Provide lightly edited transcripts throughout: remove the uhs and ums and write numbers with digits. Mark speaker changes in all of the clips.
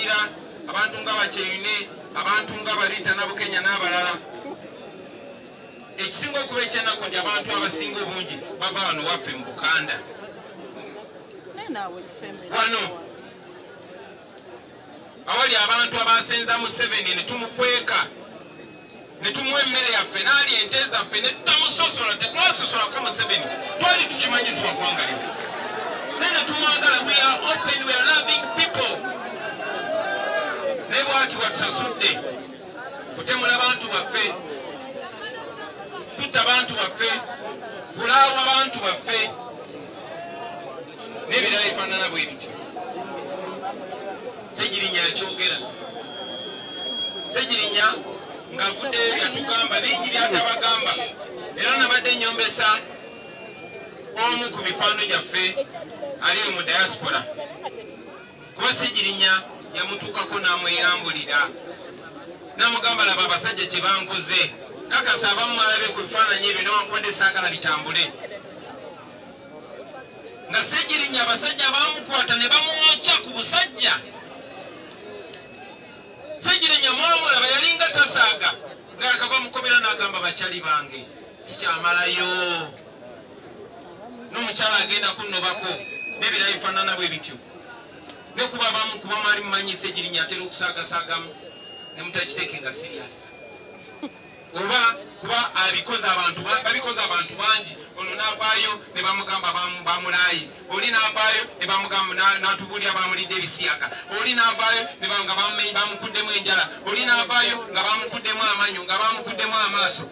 Speaker 1: Kalira, abantu nga Bakyeyune, abantu nga Barita Nabukenya n'abalala. Ekisinga okuba ekyenako nti abantu abasinga obungi bava wano waffe mu Bukanda. Wano awali abantu abasenza Museveni ne tumukweka ne tumuwa emmere yaffe n'ali ente zaffe ne tutamusosola, tetwasosolako Museveni, twali tukimanyisibwa ggwanga lino. Naye ne tumwagala, we are open, we are loving people. Naye bw'ati bwatusasudde kutemula bantu baffe, kutta bantu baffe, kulaawa bantu baffe n'ebirala ebifaanana bwe bityo. Ssegirinya yakyogera. Ssegirinya ng'avuddeyo byatugamba bingi byatabagamba, era nabadde nyombesa omu ku mikwano gyaffe ali mu diaspora, kuba Ssegirinya yamutuukako n'amweyambulira n'amugamba laba abasajja kye bankoze, kakasa abamu alabe ku bifaananyi ebyo newankubadde saagala bitambule. Nga Ssegirinya abasajja baamukwata ne bamwokya ku busajja. Ssegirinya mwamulaba yalinga tasaaga ng'akava mukobera n'agamba bakyali bange sikyamalayo, n'omukyala agenda kunnobako n'ebirala bifaanana bwe bityo. Ne kuba abamu kuba mwali mumanyi Ssegirinya atera okusaagasaagamu ne mutakiteekenga siriasi, oba kuba babikoze abantu bangi. Ono n'avaayo ne bamugamba bamulaayi, oli n'avaayo ne bamugamba n'atubuulira bamulidde ebisiyaga, oli n'avaayo ne nga bamukuddemu enjala, oli n'avaayo nga bamukuddemu amanyo, nga bamukuddemu amaaso.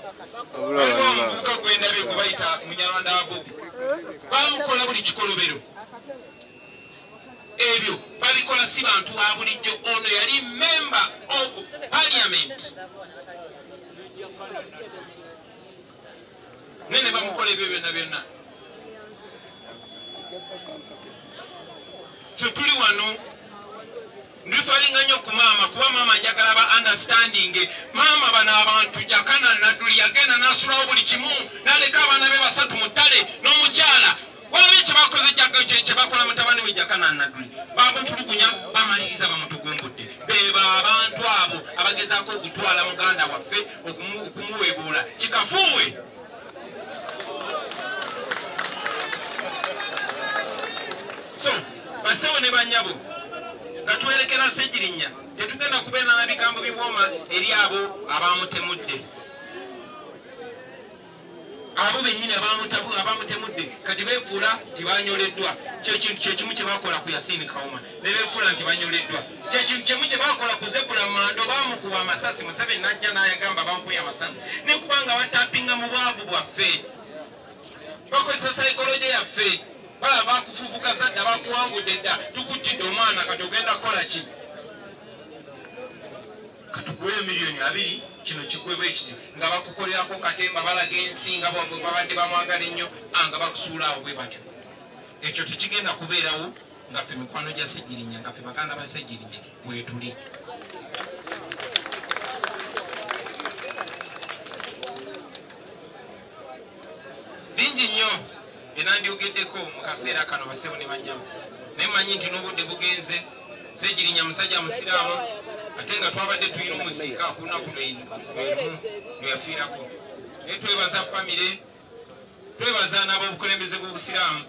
Speaker 1: Waliwo omuvubuka gwendabye gwe bayita Munyarwanda wa Bobi, bamukola buli kikolobero. Ebyo babikola si bantu ba bulijjo. Ono yali member of parliament. Nene bamukola ebyo byonna byonna. Ffe tuli wano ndifalinga nnyo ku maama, kuba maama njagala ba understanding. Maama bano abantu Jakana Nadduli yagenda n'asulawo buli kimu, n'aleka abaana be basatu mu ttale n'omukyala. Walabye kye bakoze kye bakola mutabani we Jakana Nadduli, bamutulugunya bamaliriza bamutugumbudde. Beba abantu abo abagezaako okutwala muganda waffe okumuweebuula kikafuuwe. So basewo ne bannyabo nga twerekera Ssegirinya tetugenda kubeera na bigambo biwooma eri abo abamutemudde. Abo bennyini abamutemudde kati beefuula nti banyoleddwa. Kyekintu kyekimu kye bakola ku Yasin Kawuma ne beefuula nti banyoleddwa. Kyekintu kimu kye bakola ku Zebula Mando, baamukuba amasasi. Museveni n'ajja n'ayagamba bampuye amasasi ne kubanga batapinga mu bwavu bwaffe, bakozesa sayikolojja yaffe. Bala bakufufuka zadda bakuwangudde dda, tukujjidde omwana kati ogenda kukola ki? Katukuwe miliyoni 2 kino kikwebwa ekiti nga bakukolerako katemba balaga ensi nga babadde bamwagala ennyo nga bakusuula awo bwe batyo. Ekyo tekigenda kubeerawo nga ffe mikwano gya Ssegirinya, nga ffe baganda ba Ssegirinya bwetuli. Bingi nnyo enandyogeddeko mu kaseera kano basewo ne bajjamu, naye manyi nti n'obudde bugenze. Ssegirinya musajja musiraamu, ate nga twabadde tuyina omuziika ku lunaku lwe yafiirako. Naye twebaza famire, twebaza n'ab'obukulembeze bw'obusiraamu